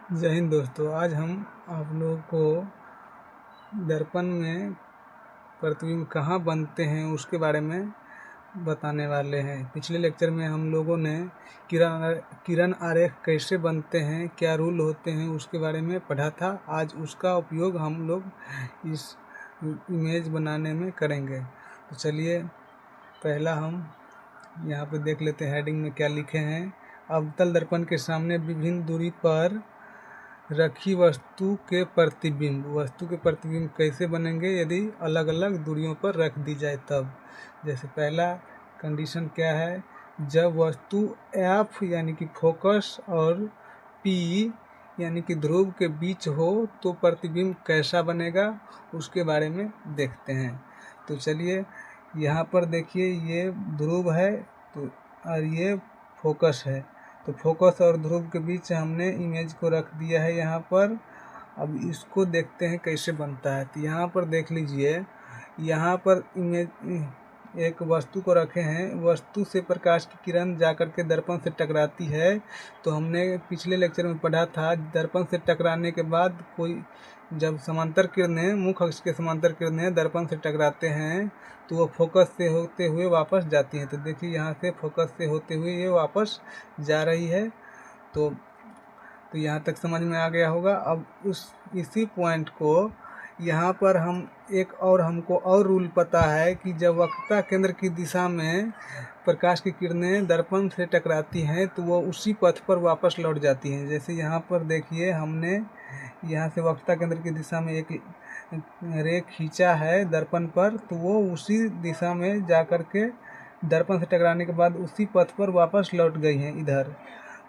जय हिंद दोस्तों। आज हम आप लोगों को दर्पण में प्रतिबिंब कहाँ बनते हैं उसके बारे में बताने वाले हैं। पिछले लेक्चर में हम लोगों ने किरण आरेख कैसे बनते हैं, क्या रूल होते हैं, उसके बारे में पढ़ा था। आज उसका उपयोग हम लोग इस इमेज बनाने में करेंगे। तो चलिए पहला हम यहाँ पे देख लेते हैं हेडिंग में क्या लिखे हैं। अवतल दर्पण के सामने विभिन्न दूरी पर रखी वस्तु के प्रतिबिंब कैसे बनेंगे यदि अलग अलग दूरियों पर रख दी जाए तब। जैसे पहला कंडीशन क्या है, जब वस्तु एफ यानी कि फोकस और पी यानी कि ध्रुव के बीच हो तो प्रतिबिंब कैसा बनेगा उसके बारे में देखते हैं। तो चलिए यहाँ पर देखिए, ये ध्रुव है तो और ये फोकस है। तो फोकस और ध्रुव के बीच हमने इमेज को रख दिया है यहाँ पर। अब इसको देखते हैं कैसे बनता है। तो यहाँ पर देख लीजिए, यहाँ पर इमेज एक वस्तु को रखे हैं, वस्तु से प्रकाश की किरण जाकर के दर्पण से टकराती है। तो हमने पिछले लेक्चर में पढ़ा था, दर्पण से टकराने के बाद कोई जब समांतर किरणें, मुख्य अक्ष के समांतर किरणें दर्पण से टकराते हैं तो वो फोकस से होते हुए वापस जाती हैं। तो देखिए यहाँ से फोकस से होते हुए ये वापस जा रही है। तो यहाँ तक समझ में आ गया होगा। अब इसी पॉइंट को यहाँ पर हम हमको और रूल पता है कि जब वक्रता केंद्र की दिशा में प्रकाश की किरणें दर्पण से टकराती हैं तो वो उसी पथ पर वापस लौट जाती हैं। जैसे यहाँ पर देखिए, हमने यहाँ से वक्रता केंद्र की दिशा में एक रे खींचा है दर्पण पर, तो वो उसी दिशा में जा कर के दर्पण से टकराने के बाद उसी पथ पर वापस लौट गई हैं इधर।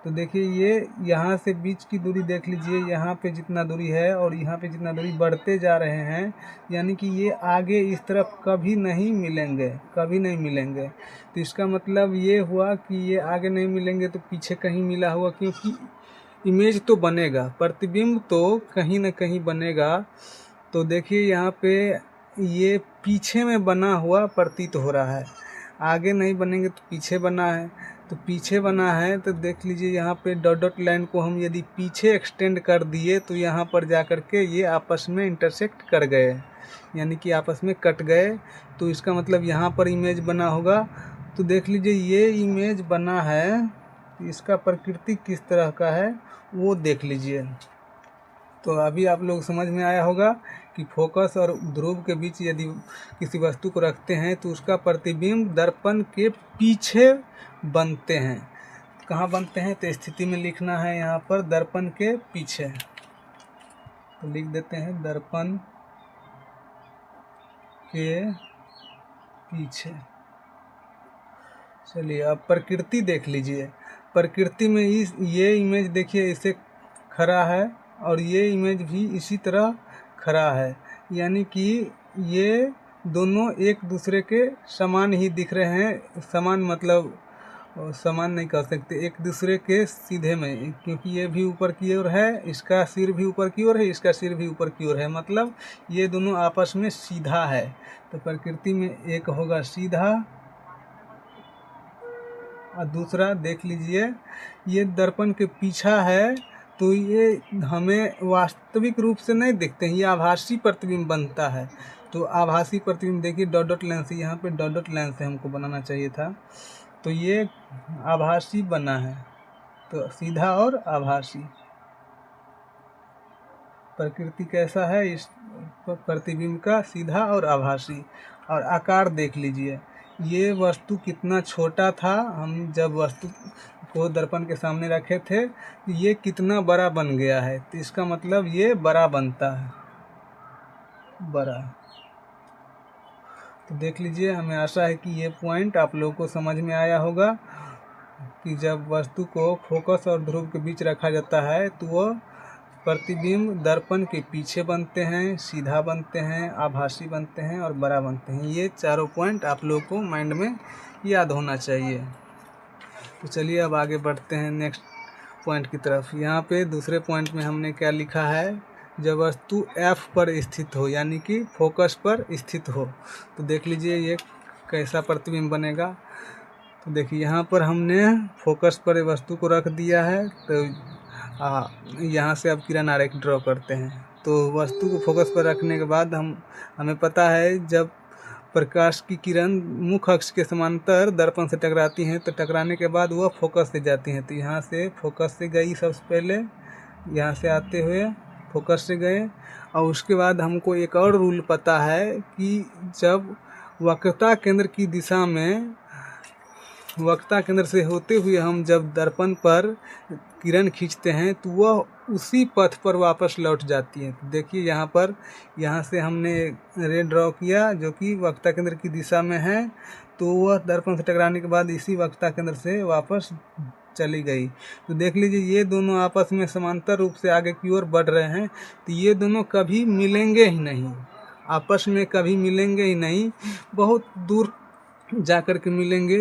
तो देखिए, ये यहाँ से बीच की दूरी देख लीजिए, यहाँ पे जितना दूरी है और यहाँ पे जितना दूरी बढ़ते जा रहे हैं, यानी कि ये आगे इस तरफ कभी नहीं मिलेंगे। तो इसका मतलब ये हुआ कि ये आगे नहीं मिलेंगे तो पीछे कहीं मिला हुआ, क्योंकि इमेज तो बनेगा, प्रतिबिंब तो कहीं ना कहीं बनेगा। तो देखिए यहाँ पे ये पीछे में बना हुआ प्रतीत हो रहा है, आगे नहीं बनेंगे तो पीछे बना है। तो पीछे बना है तो देख लीजिए, यहाँ पे डॉट डॉट लाइन को हम यदि पीछे एक्सटेंड कर दिए तो यहाँ पर जा कर के ये आपस में इंटरसेक्ट कर गए, यानी कि आपस में कट गए। तो इसका मतलब यहाँ पर इमेज बना होगा। तो देख लीजिए ये इमेज बना है, इसका प्रकृति किस तरह का है वो देख लीजिए। तो अभी आप लोग समझ में आया होगा कि फोकस और ध्रुव के बीच यदि किसी वस्तु को रखते हैं तो उसका प्रतिबिंब दर्पण के पीछे बनते हैं। कहाँ बनते हैं तो स्थिति में लिखना है यहाँ पर दर्पण के पीछे। तो लिख देते हैं दर्पण के पीछे। चलिए अब प्रकृति देख लीजिए। प्रकृति में ये इमेज देखिए, इसे खड़ा है और ये इमेज भी इसी तरह खड़ा है, यानी कि ये दोनों एक दूसरे के समान ही दिख रहे हैं। समान मतलब समान नहीं कह सकते, एक दूसरे के सीधे में, क्योंकि ये भी ऊपर की ओर है, इसका सिर भी ऊपर की ओर है, इसका सिर भी ऊपर की ओर है, मतलब ये दोनों आपस में सीधा है। तो प्रकृति में एक होगा सीधा और दूसरा देख लीजिए ये दर्पण के पीछा है। तो ये हमें वास्तविक रूप से नहीं दिखते हैं, ये आभासी प्रतिबिंब बनता है। तो आभासी प्रतिबिंब देखिए डॉट डॉट लाइन से, यहाँ पे डॉट डॉट लाइन से हमको बनाना चाहिए था। तो ये आभासी बना है, तो सीधा और आभासी। प्रकृति कैसा है इस प्रतिबिंब का, सीधा और आभासी। और आकार देख लीजिए, ये वस्तु कितना छोटा था, हम जब वस्तु को दर्पण के सामने रखे थे ये कितना बड़ा बन गया है। तो इसका मतलब ये बड़ा बनता है, बड़ा। तो देख लीजिए, हमें आशा है कि ये पॉइंट आप लोगों को समझ में आया होगा कि जब वस्तु को फोकस और ध्रुव के बीच रखा जाता है तो वो प्रतिबिंब दर्पण के पीछे बनते हैं, सीधा बनते हैं, आभासी बनते हैं और बड़ा बनते हैं। ये चारों पॉइंट आप लोगों को माइंड में याद होना चाहिए। तो चलिए अब आगे बढ़ते हैं नेक्स्ट पॉइंट की तरफ। यहाँ पे दूसरे पॉइंट में हमने क्या लिखा है, जब वस्तु F पर स्थित हो, यानी कि फोकस पर स्थित हो, तो देख लीजिए ये कैसा प्रतिबिंब बनेगा। तो देखिए यहाँ पर हमने फोकस पर वस्तु को रख दिया है। तो यहाँ से अब किरण आरेख ड्रॉ करते हैं। तो वस्तु को फोकस पर रखने के बाद हमें पता है जब प्रकाश की किरण मुख्य अक्ष के समांतर दर्पण से टकराती हैं तो टकराने के बाद वह फोकस से जाती हैं। तो यहाँ से फोकस से गई सबसे पहले, यहाँ से आते हुए फोकस से गए। और उसके बाद हमको एक और रूल पता है कि जब वक्रता केंद्र की दिशा में, वक्रता केंद्र से होते हुए हम जब दर्पण पर किरण खींचते हैं तो वह उसी पथ पर वापस लौट जाती है। तो देखिए यहाँ पर, यहाँ से हमने रे ड्रॉ किया जो कि वक्रता केंद्र की दिशा में है, तो वह दर्पण से टकराने के बाद इसी वक्रता केंद्र से वापस चली गई। तो देख लीजिए ये दोनों आपस में समांतर रूप से आगे की ओर बढ़ रहे हैं। तो ये दोनों कभी मिलेंगे ही नहीं, आपस में कभी मिलेंगे ही नहीं, बहुत दूर जा कर के मिलेंगे।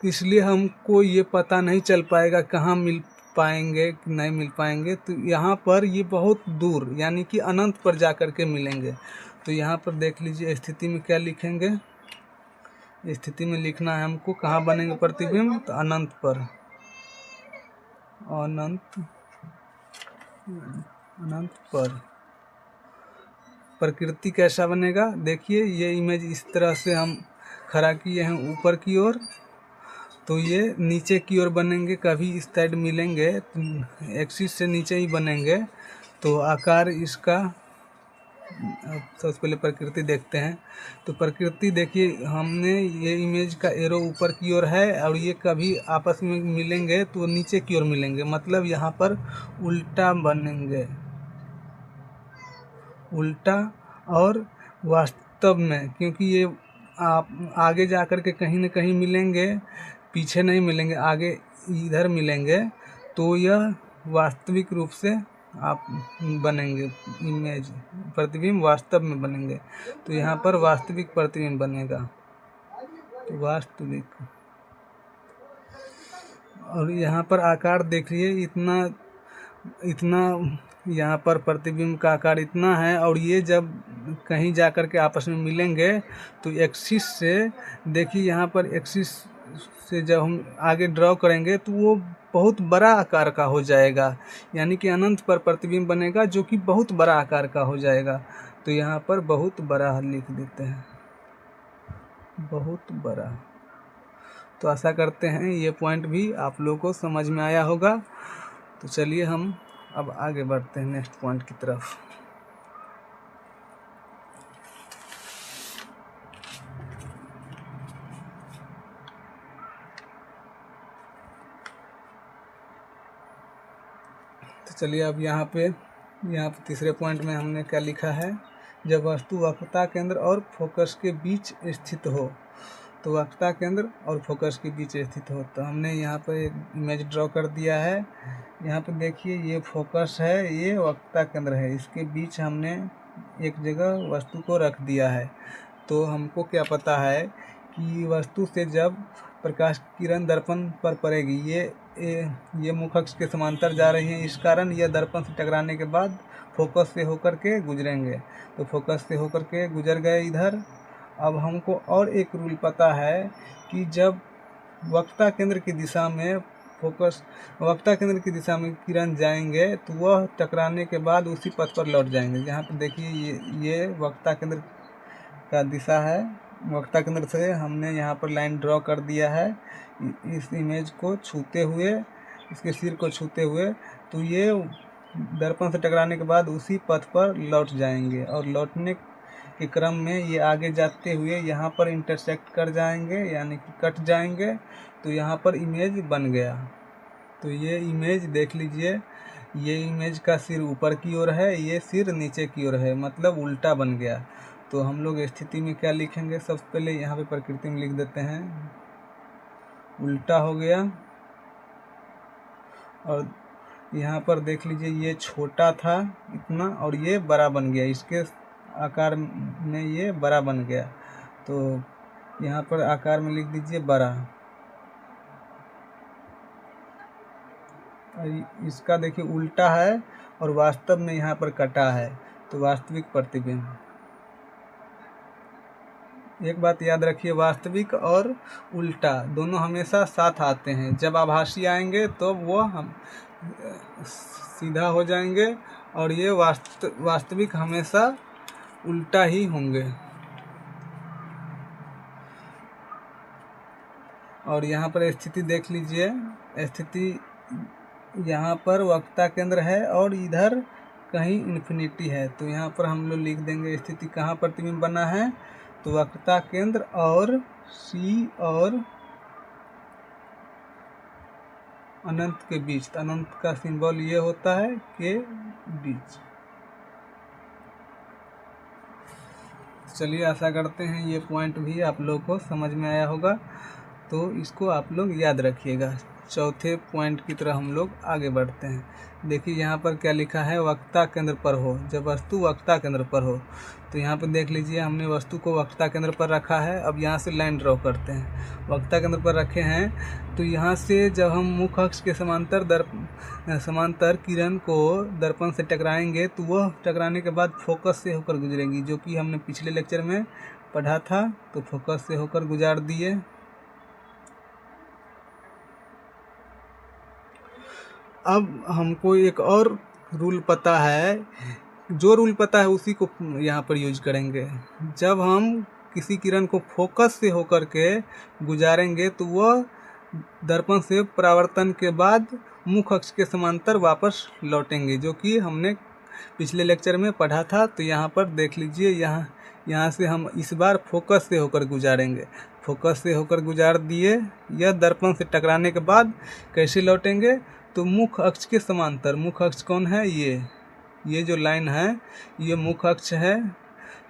इसलिए हमको ये पता नहीं चल पाएगा कहाँ मिल पाएंगे कि नहीं मिल पाएंगे। तो यहाँ पर ये बहुत दूर यानी कि अनंत पर जा कर के मिलेंगे। तो यहाँ पर देख लीजिए स्थिति में क्या लिखेंगे। स्थिति में लिखना है हमको कहाँ बनेंगे प्रतिबिंब, तो अनंत पर, अनंत पर। प्रकृति कैसा बनेगा, देखिए ये इमेज इस तरह से हम खड़ा किए हैं ऊपर की ओर, तो ये नीचे की ओर बनेंगे, कभी इस साइड मिलेंगे तो एक्सिस से नीचे ही बनेंगे। तो आकार इसका, सबसे पहले प्रकृति देखते हैं। तो प्रकृति देखिए हमने ये इमेज का एरो ऊपर की ओर है और ये कभी आपस में मिलेंगे तो नीचे की ओर मिलेंगे, मतलब यहाँ पर उल्टा बनेंगे, उल्टा। और वास्तव में क्योंकि ये आप आगे जा कर के कहीं न कहीं मिलेंगे, पीछे नहीं मिलेंगे, आगे इधर मिलेंगे, तो यह वास्तविक रूप से आप बनेंगे, इमेज प्रतिबिंब वास्तव में बनेंगे। तो यहाँ पर वास्तविक प्रतिबिंब बनेगा, तो वास्तविक। और यहाँ पर आकार देखिए इतना यहाँ पर प्रतिबिंब का आकार इतना है। और ये जब कहीं जा कर के आपस में मिलेंगे तो एक्सिस से, देखिए यहाँ पर एक्सिस से जब हम आगे ड्रॉ करेंगे तो वो बहुत बड़ा आकार का हो जाएगा, यानी कि अनंत पर प्रतिबिंब बनेगा जो कि बहुत बड़ा आकार का हो जाएगा। तो यहाँ पर बहुत बड़ा लिख देते हैं, बहुत बड़ा। तो आशा करते हैं ये पॉइंट भी आप लोगों को समझ में आया होगा। तो चलिए हम अब आगे बढ़ते हैं नेक्स्ट पॉइंट की तरफ। तो चलिए अब यहाँ पे तीसरे पॉइंट में हमने क्या लिखा है, जब वस्तु वक्रता केंद्र और फोकस के बीच स्थित हो। तो वक्रता केंद्र और फोकस के बीच स्थित हो, तो हमने यहाँ पर एक इमेज ड्रॉ कर दिया है। यहाँ पे देखिए ये फोकस है, ये वक्रता केंद्र है, इसके बीच हमने एक जगह वस्तु को रख दिया है। तो हमको क्या पता है कि वस्तु से जब प्रकाश की किरण दर्पण पर पड़ेगी, ये मुख्य अक्ष के समांतर जा रही है, इस कारण यह दर्पण से टकराने के बाद फोकस से होकर के गुजरेंगे। तो फोकस से होकर के गुजर गए इधर। अब हमको और एक रूल पता है कि जब वक्रता केंद्र की दिशा में वक्रता केंद्र की दिशा में किरण जाएंगे तो वह टकराने के बाद उसी पथ पर लौट जाएंगे। यहाँ पर देखिए ये वक्रता केंद्र का दिशा है, वक्रता केंद्र से हमने यहाँ पर लाइन ड्रॉ कर दिया है इस इमेज को छूते हुए, इसके सिर को छूते हुए। तो ये दर्पण से टकराने के बाद उसी पथ पर लौट जाएंगे और लौटने के क्रम में ये आगे जाते हुए यहाँ पर इंटरसेक्ट कर जाएंगे, यानी कि कट जाएंगे। तो यहाँ पर इमेज बन गया। तो ये इमेज देख लीजिए, ये इमेज का सिर ऊपर की ओर है, ये सिर नीचे की ओर है, मतलब उल्टा बन गया। तो हम लोग स्थिति में क्या लिखेंगे, सबसे पहले यहाँ पे प्रकृति में लिख देते हैं उल्टा हो गया। और यहाँ पर देख लीजिए ये छोटा था इतना और ये बड़ा बन गया, इसके आकार में ये बड़ा बन गया। तो यहाँ पर आकार में लिख दीजिए बड़ा। इसका देखिए उल्टा है और वास्तव में यहाँ पर कटा है, तो वास्तविक प्रतिबिंब। एक बात याद रखिए, वास्तविक और उल्टा दोनों हमेशा साथ आते हैं। जब आभासी आएंगे तो वो हम सीधा हो जाएंगे और ये वास्तविक हमेशा उल्टा ही होंगे। और यहाँ पर स्थिति देख लीजिए, स्थिति यहाँ पर वक्रता केंद्र है और इधर कहीं इन्फिनिटी है। तो यहाँ पर हम लोग लिख देंगे स्थिति कहाँ प्रतिबिंब बना है, तो वक्रता केंद्र और सी और अनंत के बीच। तो अनंत का सिंबल ये होता है के बीच। चलिए आशा करते हैं ये पॉइंट भी आप लोग को समझ में आया होगा, तो इसको आप लोग याद रखिएगा। चौथे पॉइंट की तरह हम लोग आगे बढ़ते हैं। देखिए यहाँ पर क्या लिखा है, वक्रता केंद्र पर हो। जब वस्तु वक्रता केंद्र पर हो, तो यहाँ पर देख लीजिए हमने वस्तु को वक्रता केंद्र पर रखा है। अब यहाँ से लाइन ड्रॉ करते हैं। वक्रता केंद्र पर रखे हैं तो यहाँ से जब हम मुख्य अक्ष के समांतर किरण को दर्पण से टकराएंगे तो वह टकराने के बाद फोकस से होकर गुजरेंगी, जो कि हमने पिछले लेक्चर में पढ़ा था। तो फोकस से होकर गुजार दिए। अब हमको एक और रूल पता है, जो रूल पता है उसी को यहाँ पर यूज करेंगे। जब हम किसी किरण को फोकस से होकर के गुजारेंगे तो वह दर्पण से परावर्तन के बाद मुख्य अक्ष के समांतर वापस लौटेंगे, जो कि हमने पिछले लेक्चर में पढ़ा था। तो यहाँ पर देख लीजिए, यहाँ से हम इस बार फोकस से होकर गुजारेंगे। फोकस से होकर गुजार दिए। यह दर्पण से टकराने के बाद कैसे लौटेंगे, तो मुख्य अक्ष के समांतर। मुख्य अक्ष कौन है, ये जो लाइन है ये मुख्य अक्ष है।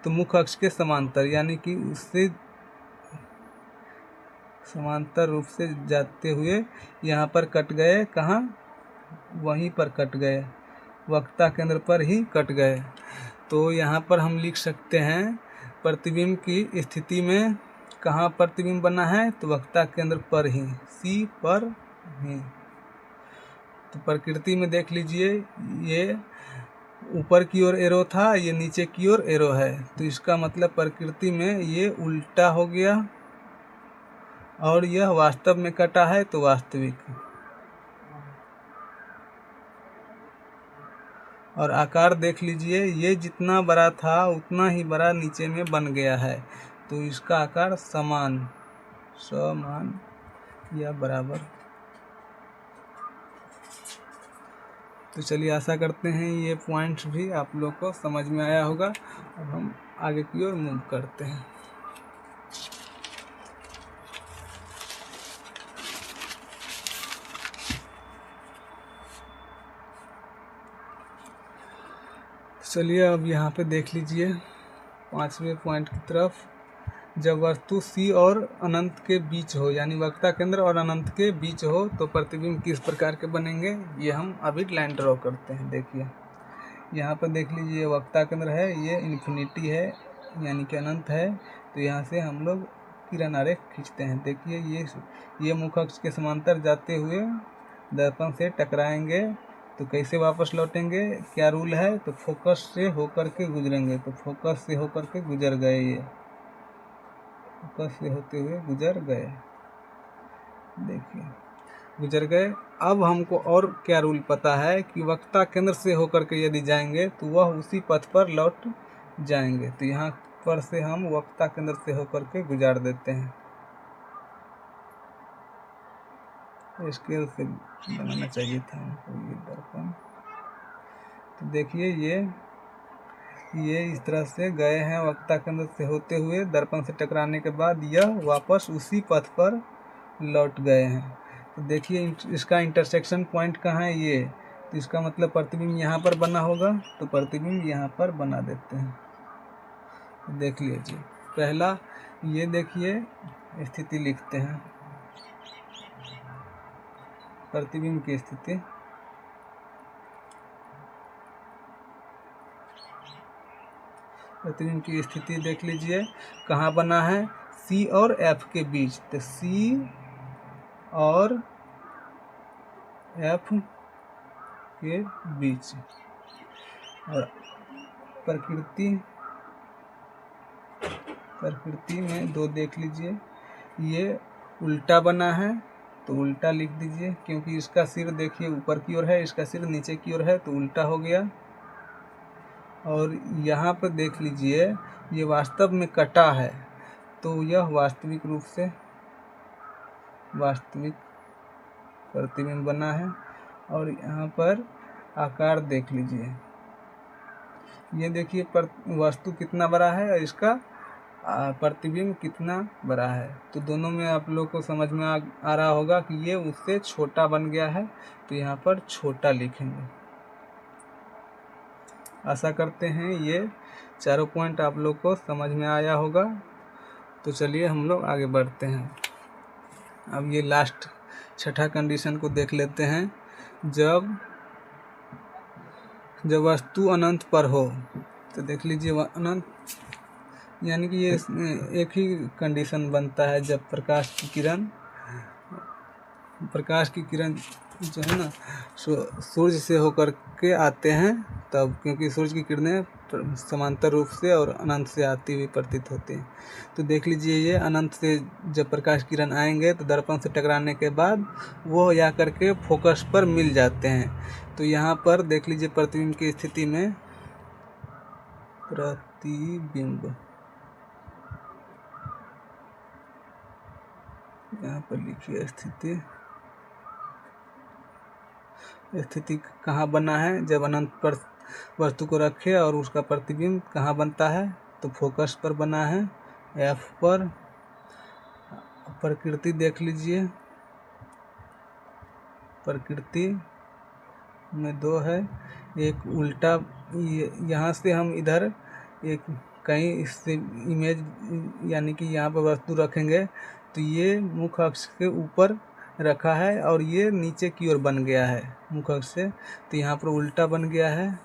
तो मुख्य अक्ष के समांतर यानी कि उससे समांतर रूप से जाते हुए यहाँ पर कट गए। कहाँ, वहीं पर कट गए, वक्रता केंद्र पर ही कट गए। तो यहाँ पर हम लिख सकते हैं प्रतिबिंब की स्थिति में कहाँ प्रतिबिंब बना है, तो वक्रता केंद्र पर ही, सी पर ही। तो प्रकृति में देख लीजिए, ये ऊपर की ओर एरो था, ये नीचे की ओर एरो है। तो इसका मतलब प्रकृति में ये उल्टा हो गया और यह वास्तव में कटा है, तो वास्तविक। और आकार देख लीजिए, ये जितना बड़ा था उतना ही बड़ा नीचे में बन गया है। तो इसका आकार समान या बराबर। तो चलिए आशा करते हैं ये पॉइंट्स भी आप लोग को समझ में आया होगा। अब हम आगे की ओर मूव करते हैं। चलिए अब यहाँ पे देख लीजिए 5वें पॉइंट की तरफ। जब वस्तु सी और अनंत के बीच हो, यानी वक्रता केंद्र और अनंत के बीच हो, तो प्रतिबिंब किस प्रकार के बनेंगे, ये हम अभी लाइन ड्रॉ करते हैं। देखिए यहाँ पर देख लीजिए वक्रता केंद्र है, ये इन्फिनिटी है यानी कि अनंत है। तो यहाँ से हम लोग किरण आरेख खींचते हैं। देखिए ये मुख्य अक्ष के समांतर जाते हुए दर्पण से टकराएंगे, तो कैसे वापस लौटेंगे, क्या रूल है, तो फोकस से होकर के गुजरेंगे। तो फोकस से होकर के गुजर गए, ये फोकस से होते हुए गुजर गए। देखिए गुजर गए। अब हमको और क्या रूल पता है कि वक्रता केंद्र से होकर के यदि जाएंगे तो वह उसी पथ पर लौट जाएंगे। तो यहाँ पर से हम वक्रता केंद्र से होकर के गुजार देते हैं। स्केल से बनाना चाहिए था हमको ये दर्पण। तो देखिए ये इस तरह से गए हैं, वक्रता केंद्र से होते हुए दर्पण से टकराने के बाद यह वापस उसी पथ पर लौट गए हैं। तो देखिए इसका इंटरसेक्शन पॉइंट कहाँ है, ये। तो इसका मतलब प्रतिबिंब यहाँ पर बना होगा, तो प्रतिबिंब यहाँ पर बना देते हैं। तो देख लीजिए पहला ये देखिए स्थिति लिखते हैं, प्रतिबिंब की स्थिति। प्रतिबिंब की स्थिति देख लीजिए कहाँ बना है, सी और एफ के बीच। तो सी और एफ के बीच। और प्रकृति में दो देख लीजिए, ये उल्टा बना है तो उल्टा लिख दीजिए, क्योंकि इसका सिर देखिए ऊपर की ओर है, इसका सिर नीचे की ओर है, तो उल्टा हो गया। और यहाँ पर देख लीजिए ये वास्तव में कटा है, तो यह वास्तविक रूप से वास्तविक प्रतिबिंब बना है। और यहाँ पर आकार देख लीजिए, ये देखिए वस्तु कितना बड़ा है और इसका प्रतिबिंब कितना बड़ा है। तो दोनों में आप लोग को समझ में आ रहा होगा कि ये उससे छोटा बन गया है, तो यहाँ पर छोटा लिखेंगे। आशा करते हैं ये चारों पॉइंट आप लोग को समझ में आया होगा। तो चलिए हम लोग आगे बढ़ते हैं। अब ये लास्ट छठा कंडीशन को देख लेते हैं। जब वस्तु अनंत पर हो, तो देख लीजिए अनंत, यानी कि ये एक ही कंडीशन बनता है जब प्रकाश की किरण जो है ना सूर्य से होकर के आते हैं तब, क्योंकि सूर्य की किरणें समांतर रूप से और अनंत से आती हुई प्रतीत होती हैं। तो देख लीजिए ये अनंत से जब प्रकाश किरण आएंगे तो दर्पण से टकराने के बाद वो या करके फोकस पर मिल जाते हैं। तो यहाँ पर देख लीजिए प्रतिबिंब की स्थिति में प्रतिबिंब, यहाँ पर लिखिए स्थिति कहाँ बना है, जब अनंत पर वस्तु को रखे और उसका प्रतिबिंब कहाँ बनता है, तो फोकस पर बना है, एफ पर। प्रकृति देख लीजिए, प्रकृति में दो है, एक उल्टा, यहाँ से हम इधर एक कहीं इससे इमेज यानी कि यहाँ पर वस्तु रखेंगे तो ये मुख्य अक्ष के ऊपर रखा है और ये नीचे की ओर बन गया है मुख्य अक्ष से, तो यहाँ पर उल्टा बन गया है,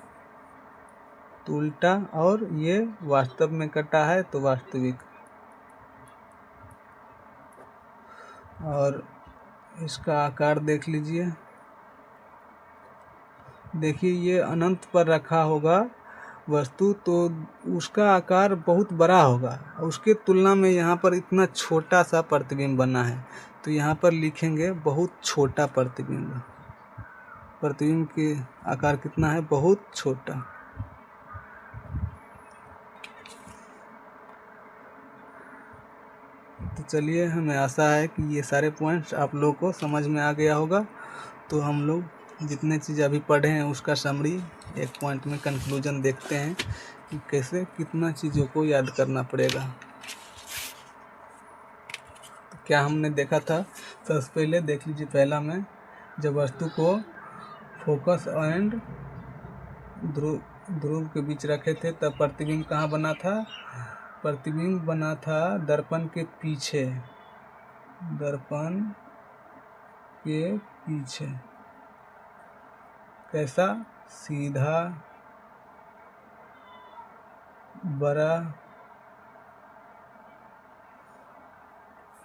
तो उल्टा। और ये वास्तव में कटा है तो वास्तविक। और इसका आकार देख लीजिए, देखिए ये अनंत पर रखा होगा वस्तु तो उसका आकार बहुत बड़ा होगा, उसके तुलना में यहाँ पर इतना छोटा सा प्रतिबिंब बना है, तो यहाँ पर लिखेंगे बहुत छोटा प्रतिबिंब। प्रतिबिंब के आकार कितना है, बहुत छोटा। तो चलिए, हमें आशा है कि ये सारे पॉइंट्स आप लोग को समझ में आ गया होगा। तो हम लोग जितने चीज़ अभी पढ़े हैं उसका समरी एक पॉइंट में कंक्लूजन देखते हैं कि कैसे कितना चीज़ों को याद करना पड़ेगा। तो क्या हमने देखा था, सबसे पहले देख लीजिए पहला में, जब वस्तु को फोकस एंड ध्रुव के बीच रखे थे तब प्रतिबिंब कहाँ बना था, प्रतिबिंब बना था दर्पण के पीछे, दर्पण के पीछे। कैसा, सीधा, बड़ा,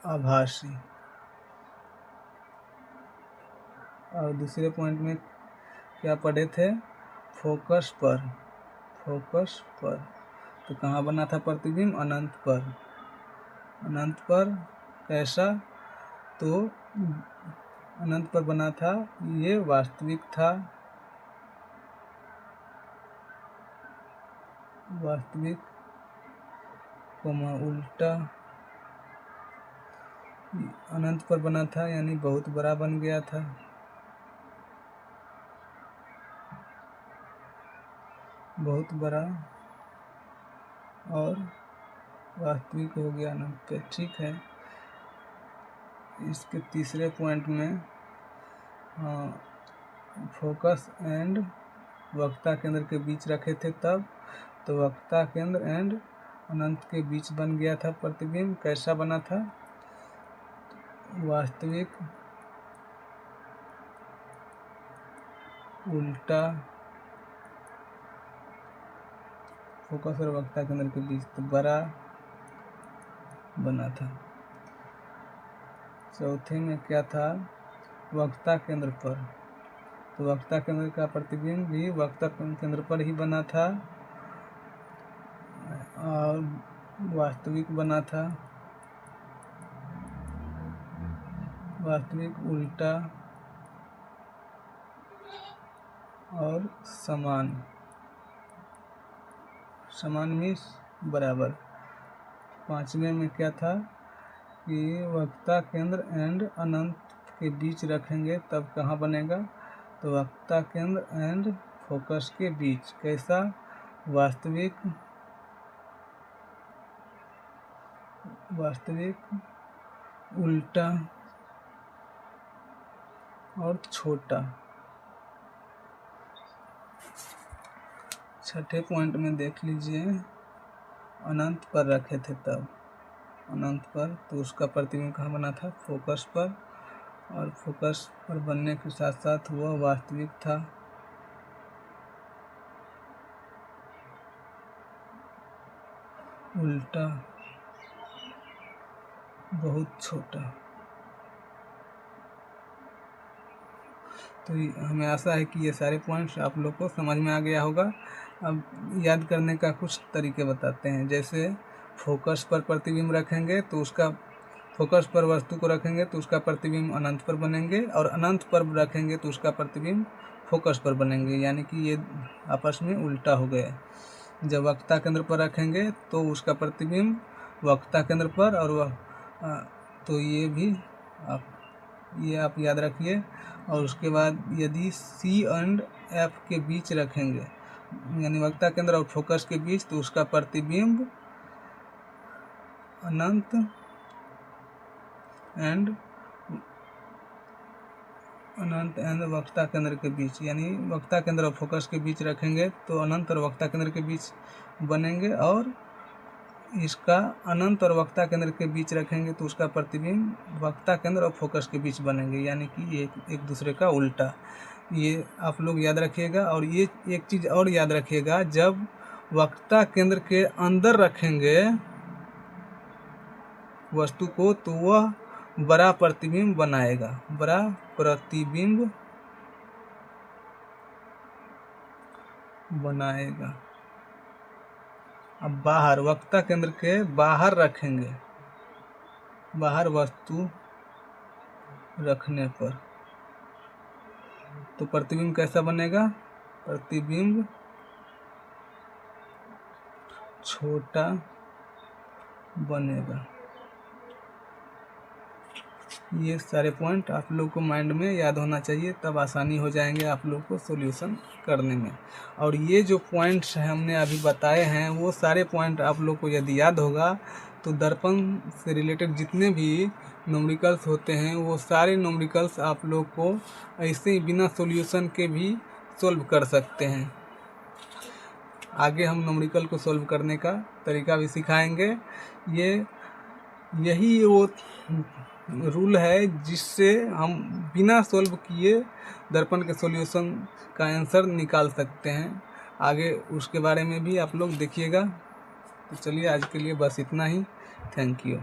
आभासी। और दूसरे पॉइंट में क्या पढ़े थे, फोकस पर, फोकस पर। तो कहाँ बना था प्रतिबिंब, अनंत पर, अनंत पर। कैसा, तो अनंत पर बना था, ये वास्तविक था, वास्तविक, उल्टा। अनंत पर बना था यानी बहुत बड़ा बन गया था, बहुत बड़ा। और वास्तविक हो गया अनंत पे, ठीक है। इसके तीसरे पॉइंट में फोकस एंड वक्ता केंद्र के बीच रखे थे तब, तो वक्ता केंद्र एंड अनंत के बीच बन गया था प्रतिबिंब। कैसा बना था, वास्तविक, उल्टा। फोकस और वक्ता केंद्र के बीच तो बड़ा बना था। चौथे में क्या था, वक्ता केंद्र पर, तो वक्ता केंद्र का प्रतिबिंब भी वक्ता केंद्र पर ही बना था और वास्तविक बना था, वास्तविक, उल्टा और समान। समान मीन्स बराबर। पांचवें में क्या था कि वक्ता केंद्र एंड अनंत के बीच रखेंगे तब कहाँ बनेगा, तो वक्ता केंद्र एंड फोकस के बीच। कैसा, वास्तविक, उल्टा और छोटा। छठे पॉइंट में देख लीजिए, अनंत पर रखे थे तब, अनंत पर, तो उसका प्रतिबिंब कहाँ बना था, फोकस पर, और फोकस पर बनने के साथ साथ वह वास्तविक था। उल्टा, बहुत छोटा। तो हमें आशा है कि ये सारे पॉइंट्स आप लोग को समझ में आ गया होगा। अब याद करने का कुछ तरीके बताते हैं। जैसे फोकस पर प्रतिबिंब रखेंगे तो उसका, फोकस पर वस्तु को रखेंगे तो उसका प्रतिबिंब अनंत पर बनेंगे, और अनंत पर रखेंगे तो उसका प्रतिबिंब फोकस पर बनेंगे, यानी कि ये आपस में उल्टा हो गए। जब वक्ता केंद्र पर रखेंगे तो उसका प्रतिबिंब वक्ता केंद्र पर, और वह तो ये भी आप याद रखिए। और उसके बाद यदि C एंड F के बीच रखेंगे, यानी वक्ता केंद्र और फोकस के बीच, तो उसका प्रतिबिंब अनंत एंड वक्ता केंद्र के बीच, यानी वक्ता केंद्र और फोकस के बीच रखेंगे तो अनंत और वक्ता केंद्र के बीच बनेंगे, और इसका अनंत और वक्ता केंद्र के बीच रखेंगे तो उसका प्रतिबिंब वक्ता केंद्र और फोकस के बीच बनेंगे, यानी कि ये एक दूसरे का उल्टा। ये आप लोग याद रखिएगा। और ये एक चीज़ और याद रखिएगा, जब वक्ता केंद्र के अंदर रखेंगे वस्तु को तो वह बड़ा प्रतिबिंब बनाएगा, बड़ा प्रतिबिंब बनाएगा। अब बाहर, वक्ता केंद्र के बाहर रखेंगे, बाहर वस्तु रखने पर, तो प्रतिबिंब कैसा बनेगा, प्रतिबिंब छोटा बनेगा। ये सारे पॉइंट आप लोग को माइंड में याद होना चाहिए, तब आसानी हो जाएंगे आप लोग को सॉल्यूशन करने में। और ये जो पॉइंट्स हमने अभी बताए हैं वो सारे पॉइंट आप लोग को यदि याद होगा तो दर्पण से रिलेटेड जितने भी न्यूमेरिकल्स होते हैं वो सारे न्यूमेरिकल्स आप लोग को ऐसे ही बिना सॉल्यूशन के भी सॉल्व कर सकते हैं। आगे हम न्यूमेरिकल को सॉल्व करने का तरीका भी सिखाएंगे। यही वो रूल है जिससे हम बिना सॉल्व किए दर्पण के सॉल्यूशन का आंसर निकाल सकते हैं। आगे उसके बारे में भी आप लोग देखिएगा। तो चलिए आज के लिए बस इतना ही। Thank you.